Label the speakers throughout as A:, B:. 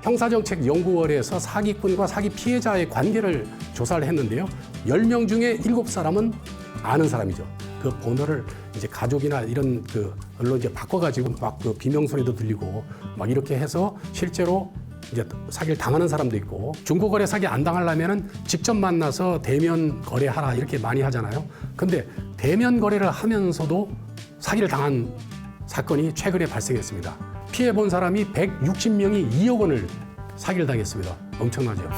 A: 형사정책연구원에서 사기꾼과 사기 피해자의 관계를 조사를 했는데요. 10명 중에 7사람은 아는 사람이죠. 그 번호를 이제 가족이나 이런 걸로 이제 바꿔가지고 막 그 비명소리도 들리고 막 이렇게 해서 실제로 이제 사기를 당하는 사람도 있고, 중고거래 사기 안 당하려면은 직접 만나서 대면 거래하라 이렇게 많이 하잖아요. 근데 대면 거래를 하면서도 사기를 당한 사건이 최근에 발생했습니다. 피해 본 사람이 160명이 2억 원을 사기를 당했습니다. 엄청나죠.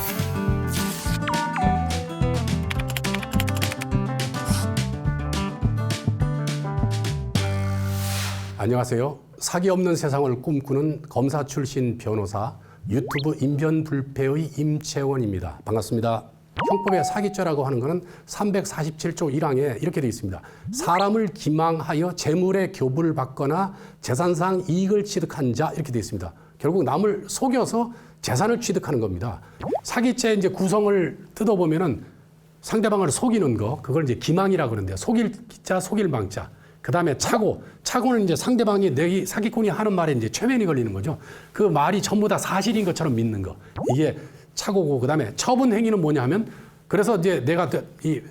A: 안녕하세요. 사기 없는 세상을 꿈꾸는 검사 출신 변호사, 유튜브 인변불패의 임채원입니다. 반갑습니다. 형법의 사기죄라고 하는 것은 347조 1항에 이렇게 되어 있습니다. 사람을 기망하여 재물의 교부를 받거나 재산상 이익을 취득한 자, 이렇게 되어 있습니다. 결국 남을 속여서 재산을 취득하는 겁니다. 사기죄 이제 구성을 뜯어보면은 상대방을 속이는 거, 그걸 이제 기망이라고 그러는데요. 속일 자, 속일 망자. 그 다음에 착오는 이제 상대방이 내 사기꾼이 하는 말에 이제 최면이 걸리는 거죠. 그 말이 전부 다 사실인 것처럼 믿는 거. 이게 착오고, 그 다음에 처분 행위는 뭐냐 하면, 그래서 이제 내가 이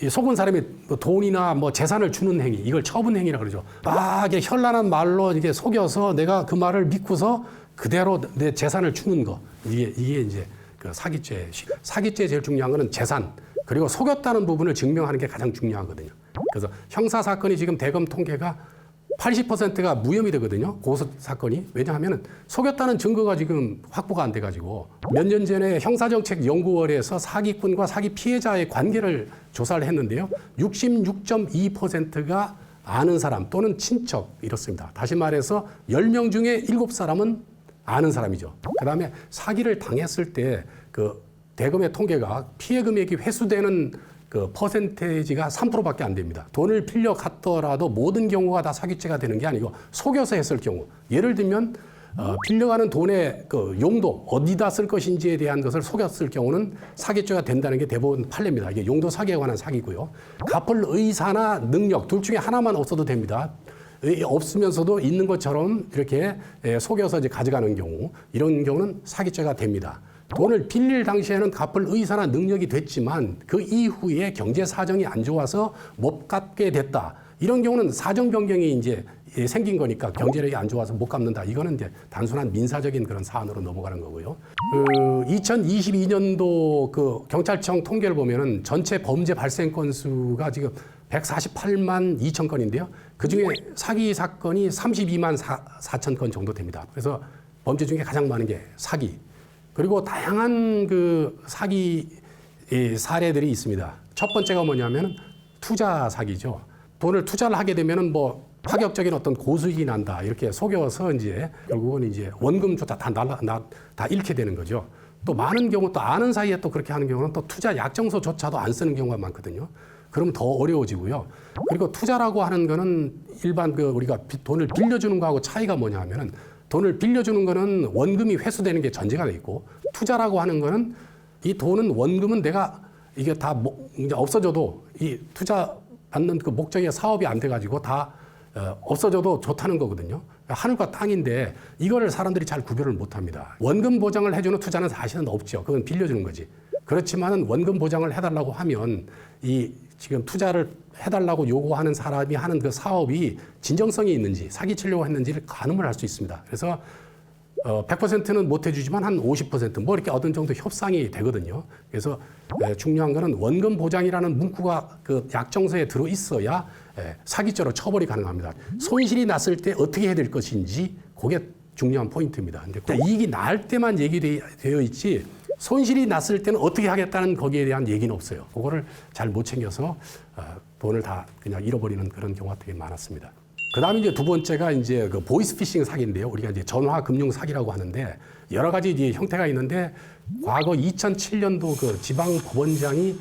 A: 속은 사람이 뭐 돈이나 뭐 재산을 주는 행위, 이걸 처분 행위라고 그러죠. 막 이게 현란한 말로 이게 속여서 내가 그 말을 믿고서 그대로 내 재산을 주는 거. 이게 이제 그 사기죄. 사기죄 제일 중요한 거는 재산, 그리고 속였다는 부분을 증명하는 게 가장 중요하거든요. 그래서 형사 사건이 지금 대검 통계가 80%가 무혐의 되거든요. 고소 사건이. 왜냐하면 속였다는 증거가 지금 확보가 안 돼가지고, 몇 년 전에 형사정책연구원에서 사기꾼과 사기 피해자의 관계를 조사를 했는데요. 66.2%가 아는 사람 또는 친척, 이렇습니다. 다시 말해서 10명 중에 7사람은 아는 사람이죠. 그 다음에 사기를 당했을 때 그 대검의 통계가 피해 금액이 회수되는 그 퍼센테이지가 3%밖에 안 됩니다. 돈을 빌려 갔더라도 모든 경우가 다 사기죄가 되는 게 아니고, 속여서 했을 경우, 예를 들면 빌려가는 돈의 그 용도, 어디다 쓸 것인지에 대한 것을 속였을 경우는 사기죄가 된다는 게 대부분 판례입니다. 이게 용도 사기에 관한 사기고요. 갚을 의사나 능력 둘 중에 하나만 없어도 됩니다. 없으면서도 있는 것처럼 이렇게 속여서 이제 가져가는 경우, 이런 경우는 사기죄가 됩니다. 돈을 빌릴 당시에는 갚을 의사나 능력이 됐지만 그 이후에 경제 사정이 안 좋아서 못 갚게 됐다. 이런 경우는 사정 변경이 이제 생긴 거니까 경제력이 안 좋아서 못 갚는다. 이거는 이제 단순한 민사적인 그런 사안으로 넘어가는 거고요. 2022년도 그 경찰청 통계를 보면은 전체 범죄 발생 건수가 지금 148만 2천 건인데요. 그 중에 사기 사건이 32만 4천 건 정도 됩니다. 그래서 범죄 중에 가장 많은 게 사기. 그리고 다양한 그 사기 사례들이 있습니다. 첫 번째가 뭐냐면 투자 사기죠. 돈을 투자를 하게 되면은 뭐 파격적인 어떤 고수익이 난다, 이렇게 속여서 이제 결국은 이제 원금조차 다 잃게 되는 거죠. 또 많은 경우 또 아는 사이에 또 그렇게 하는 경우는 또 투자 약정서조차도 안 쓰는 경우가 많거든요. 그러면 더 어려워지고요. 그리고 투자라고 하는 거는 일반 그 우리가 돈을 빌려주는 거하고 차이가 뭐냐 하면은, 돈을 빌려주는 거는 원금이 회수되는 게 전제가 돼 있고, 투자라고 하는 거는 이 돈은 원금은 내가 이게 다 이제 없어져도 이 투자 받는 그 목적의 사업이 안 돼가지고 다 없어져도 좋다는 거거든요. 하늘과 땅인데 이거를 사람들이 잘 구별을 못 합니다. 원금 보장을 해주는 투자는 사실은 없죠. 그건 빌려주는 거지. 그렇지만은 원금 보장을 해달라고 하면 이 지금 투자를 해달라고 요구하는 사람이 하는 그 사업이 진정성이 있는지, 사기치려고 했는지를 가늠을 할 수 있습니다. 그래서 100%는 못 해주지만 한 50% 뭐 이렇게 어느 정도 협상이 되거든요. 그래서 중요한 거는 원금 보장이라는 문구가 그 약정서에 들어 있어야 사기죄로 처벌이 가능합니다. 손실이 났을 때 어떻게 해야 될 것인지, 그게 중요한 포인트입니다. 근데 이익이 날 때만 얘기되어 있지, 손실이 났을 때는 어떻게 하겠다는 거기에 대한 얘기는 없어요. 그거를 잘 못 챙겨서 돈을 다 그냥 잃어버리는 그런 경우가 되게 많았습니다. 그 다음에 이제 두 번째가 이제 그 보이스피싱 사기인데요. 우리가 이제 전화 금융 사기라고 하는데 여러 가지 이제 형태가 있는데, 과거 2007년도 그 지방 법원장이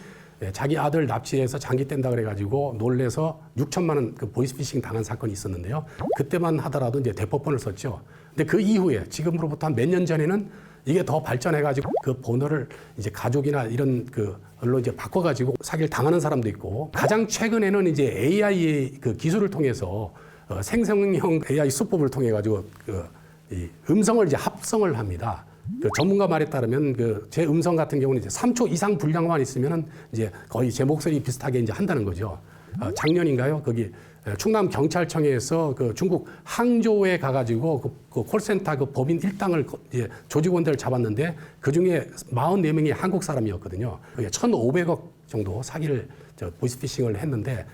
A: 자기 아들 납치해서 장기 뗀다 그래가지고 놀래서 6천만 원 그 보이스피싱 당한 사건이 있었는데요. 그때만 하더라도 이제 대법원을 썼죠. 근데 그 이후에 지금으로부터 한 몇 년 전에는 이게 더 발전해가지고 그 번호를 이제 가족이나 이런 그걸로 이제 바꿔가지고 사기를 당하는 사람도 있고, 가장 최근에는 이제 AI의 그 기술을 통해서 생성형 AI 수법을 통해 가지고 이 음성을 이제 합성을 합니다. 그 전문가 말에 따르면 그 제 음성 같은 경우는 이제 3초 이상 분량만 있으면은 이제 거의 제 목소리 비슷하게 이제 한다는 거죠. 작년인가요? 거기 충남 경찰청에서 그 중국 항저우에 가가지고 그 콜센터 그 법인 일당을 이제 조직원들을 잡았는데 그 중에 44명이 한국 사람이었거든요. 그게 1,500억 정도 사기를 보이스피싱을 했는데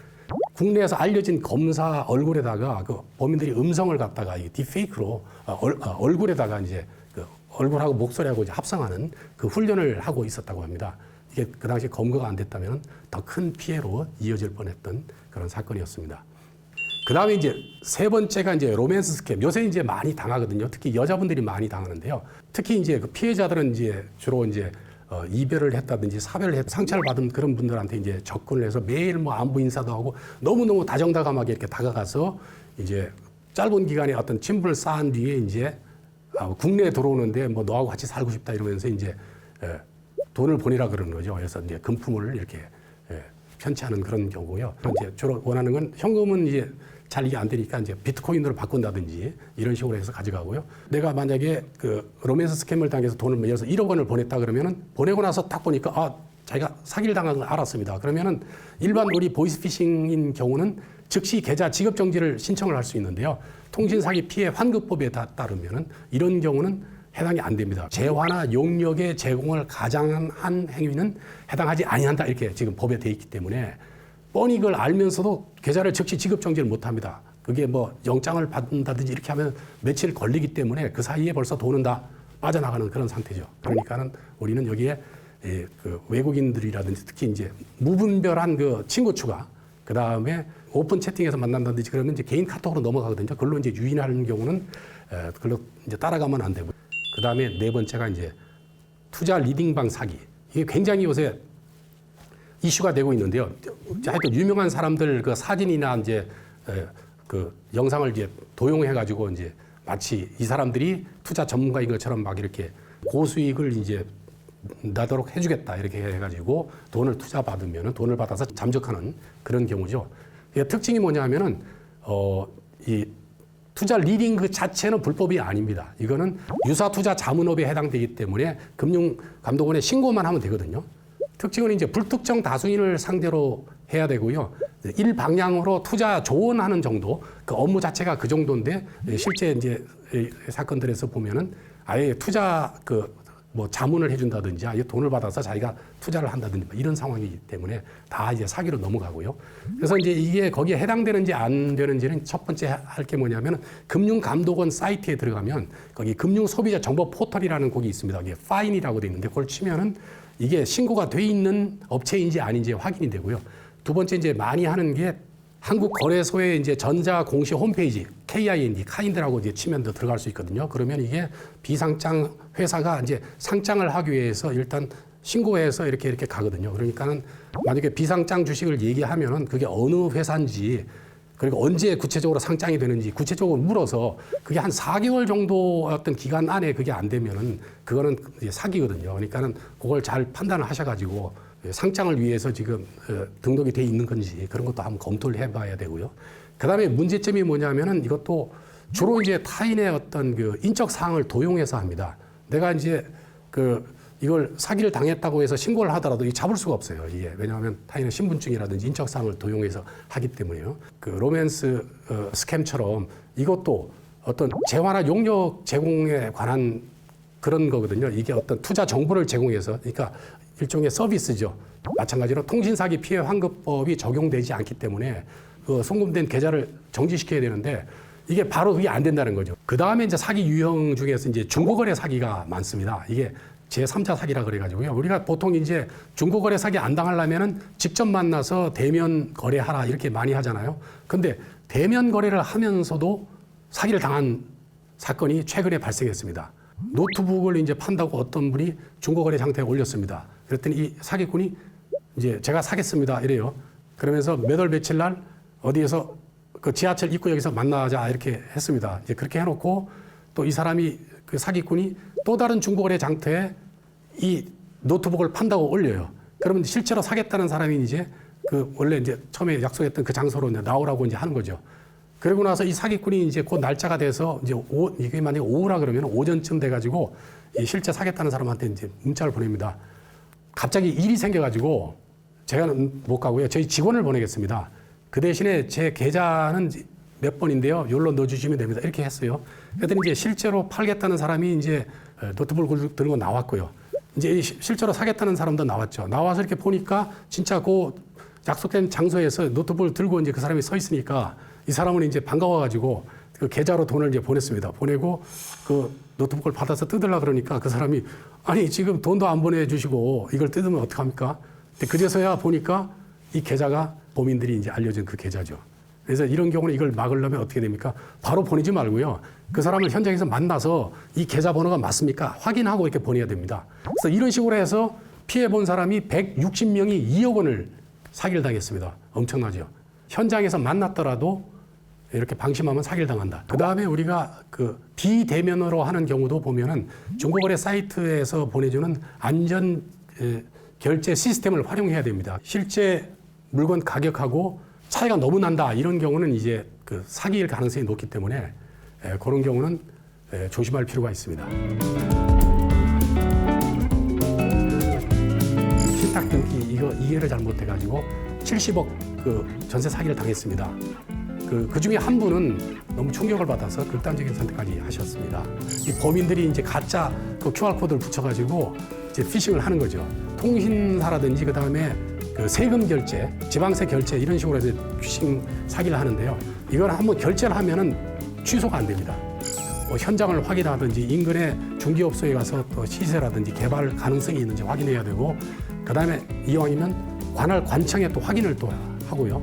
A: 국내에서 알려진 검사 얼굴에다가 그 범인들이 음성을 갖다가 딥페이크로 얼굴에다가 이제 그 얼굴하고 목소리하고 이제 합성하는 그 훈련을 하고 있었다고 합니다. 이게 그 당시 검거가 안 됐다면 더 큰 피해로 이어질 뻔했던 그런 사건이었습니다. 그 다음에 이제 세 번째가 이제 로맨스 스캠. 요새 이제 많이 당하거든요. 특히 여자분들이 많이 당하는데요. 특히 이제 그 피해자들은 이제 주로 이제 이별을 했다든지 사별을 했, 상처를 받은 그런 분들한테 이제 접근을 해서 매일 뭐 안부 인사도 하고 너무너무 다정다감하게 이렇게 다가가서 이제 짧은 기간에 어떤 친분을 쌓은 뒤에 이제 국내에 들어오는데 뭐 너하고 같이 살고 싶다 이러면서 이제 돈을 보내라 그러는 거죠. 그래서 이제 금품을 이렇게 편취하는 그런 경우고요. 이제 주로 원하는 건 현금은 이제 잘 이게 안 되니까 이제 비트코인으로 바꾼다든지 이런 식으로 해서 가져가고요. 내가 만약에 그 로맨스 스캠을 당해서 돈을 예를 들어서 1억 원을 보냈다 그러면은 보내고 나서 딱 보니까 자기가 사기를 당한 걸 알았습니다. 그러면은 일반 우리 보이스피싱인 경우는 즉시 계좌 지급 정지를 신청을 할 수 있는데요. 통신 사기 피해 환급법에 따르면은 이런 경우는 해당이 안 됩니다. 재화나 용역의 제공을 가장한 행위는 해당하지 아니한다 이렇게 지금 법에 돼 있기 때문에 뻔히 그걸 알면서도 계좌를 즉시 지급 정지를 못 합니다. 그게 뭐 영장을 받는다든지 이렇게 하면 며칠 걸리기 때문에 그 사이에 벌써 돈은 다 빠져나가는 그런 상태죠. 그러니까는 우리는 여기에 그 외국인들이라든지 특히 이제 무분별한 그 친구 추가, 그 다음에 오픈 채팅에서 만난다든지 그러면 이제 개인 카톡으로 넘어가거든요. 그걸로 이제 유인하는 경우는 그걸로 이제 따라가면 안 되고. 그 다음에 네 번째가 이제 투자 리딩방 사기. 이게 굉장히 요새 이슈가 되고 있는데요. 하여튼 유명한 사람들 그 사진이나 이제 그 영상을 이제 도용해가지고 이제 마치 이 사람들이 투자 전문가인 것처럼 막 이렇게 고수익을 이제 나도록 해주겠다 이렇게 해가지고 돈을 투자 받으면은 돈을 받아서 잠적하는 그런 경우죠. 특징이 뭐냐면은 이 투자 리딩 그 자체는 불법이 아닙니다. 이거는 유사 투자 자문업에 해당되기 때문에 금융감독원에 신고만 하면 되거든요. 특징은 이제 불특정 다수인을 상대로 해야 되고요. 일방향으로 투자 조언하는 정도, 그 업무 자체가 그 정도인데 실제 이제 사건들에서 보면은 아예 투자 뭐 자문을 해준다든지 아예 돈을 받아서 자기가 투자를 한다든지 이런 상황이기 때문에 다 이제 사기로 넘어가고요. 그래서 이제 이게 거기에 해당되는지 안 되는지는 첫 번째 할 게 뭐냐면 금융감독원 사이트에 들어가면 거기 금융소비자 정보 포털이라는 곡이 있습니다. 이게 파인이라고 돼 있는데 그걸 치면은 이게 신고가 돼 있는 업체인지 아닌지 확인이 되고요. 두 번째 이제 많이 하는 게 한국거래소의 이제 전자공시 홈페이지 KIND, 카인드라고 이제 치면 더 들어갈 수 있거든요. 그러면 이게 비상장 회사가 이제 상장을 하기 위해서 일단 신고해서 이렇게 가거든요. 그러니까는 만약에 비상장 주식을 얘기하면은 그게 어느 회사인지 그리고 언제 구체적으로 상장이 되는지 구체적으로 물어서 그게 한 4개월 정도 어떤 기간 안에 그게 안 되면은 그거는 이제 사기거든요. 그러니까는 그걸 잘 판단을 하셔가지고 상장을 위해서 지금 등록이 돼 있는 건지 그런 것도 한번 검토를 해봐야 되고요. 그다음에 문제점이 뭐냐면은 이것도 주로 이제 타인의 어떤 그 인적 사항을 도용해서 합니다. 내가 이제 이걸 사기를 당했다고 해서 신고를 하더라도 이 잡을 수가 없어요. 이게 왜냐하면 타인의 신분증이라든지 인적 사항을 도용해서 하기 때문에요. 그 로맨스 스캠처럼 이것도 어떤 재화나 용역 제공에 관한 그런 거거든요. 이게 어떤 투자 정보를 제공해서 그러니까 일종의 서비스죠. 마찬가지로 통신사기 피해 환급법이 적용되지 않기 때문에 그 송금된 계좌를 정지시켜야 되는데 이게 바로 그게 안 된다는 거죠. 그 다음에 이제 사기 유형 중에서 이제 중고거래 사기가 많습니다. 이게 제3자 사기라 그래가지고요. 우리가 보통 이제 중고거래 사기 안 당하려면은 직접 만나서 대면 거래하라 이렇게 많이 하잖아요. 근데 대면 거래를 하면서도 사기를 당한 사건이 최근에 발생했습니다. 노트북을 이제 판다고 어떤 분이 중고거래 장터에 올렸습니다. 그랬더니 이 사기꾼이 이제 제가 사겠습니다 이래요. 그러면서 몇 월 며칠 날 어디에서 그 지하철 입구역에서 만나자 이렇게 했습니다. 이제 그렇게 해놓고 또 이 사람이 그 사기꾼이 또 다른 중고거래 장터에 이 노트북을 판다고 올려요. 그러면 실제로 사겠다는 사람이 이제 그 원래 이제 처음에 약속했던 그 장소로 이제 나오라고 이제 하는 거죠. 그러고 나서 이 사기꾼이 이제 곧 날짜가 돼서 이제 이게 만약에 오후라 그러면 오전쯤 돼가지고 이 실제 사겠다는 사람한테 이제 문자를 보냅니다. 갑자기 일이 생겨가지고 제가 못 가고요. 저희 직원을 보내겠습니다. 그 대신에 제 계좌는 몇 번인데요. 여기로 넣어주시면 됩니다. 이렇게 했어요. 그랬더니 이제 실제로 팔겠다는 사람이 이제 노트북을 들고 나왔고요. 이제 실제로 사겠다는 사람도 나왔죠. 나와서 이렇게 보니까 진짜 그 약속된 장소에서 노트북을 들고 이제 그 사람이 서 있으니까 이 사람은 이제 반가워가지고 그 계좌로 돈을 이제 보냈습니다. 보내고 그 노트북을 받아서 뜯으려 그러니까 그 사람이 아니 지금 돈도 안 보내주시고 이걸 뜯으면 어떡합니까? 근데 그제서야 보니까 이 계좌가 범인들이 이제 알려준 그 계좌죠. 그래서 이런 경우는 이걸 막으려면 어떻게 됩니까? 바로 보내지 말고요. 그 사람을 현장에서 만나서 이 계좌번호가 맞습니까? 확인하고 이렇게 보내야 됩니다. 그래서 이런 식으로 해서 피해 본 사람이 160명이 2억 원을 사기를 당했습니다. 엄청나죠. 현장에서 만났더라도 이렇게 방심하면 사기를 당한다. 그 다음에 우리가 그 비대면으로 하는 경우도 보면은 중고거래 사이트에서 보내주는 안전 결제 시스템을 활용해야 됩니다. 실제 물건 가격하고 차이가 너무 난다. 이런 경우는 이제 그 사기일 가능성이 높기 때문에 그런 경우는 조심할 필요가 있습니다. 신탁 등기 이거 이해를 잘못해가지고 70억 그 전세 사기를 당했습니다. 그 중에 한 분은 너무 충격을 받아서 극단적인 선택까지 하셨습니다. 이 범인들이 이제 가짜 그 QR 코드를 붙여가지고 이제 피싱을 하는 거죠. 통신사라든지 그 다음에 그 세금 결제, 지방세 결제 이런 식으로 해서 피싱 사기를 하는데요. 이걸 한번 결제를 하면은 취소가 안 됩니다. 뭐 현장을 확인하든지 인근의 중개업소에 가서 또 시세라든지 개발 가능성이 있는지 확인해야 되고 그 다음에 이왕이면 관할 관청에 또 확인을 또 하고요.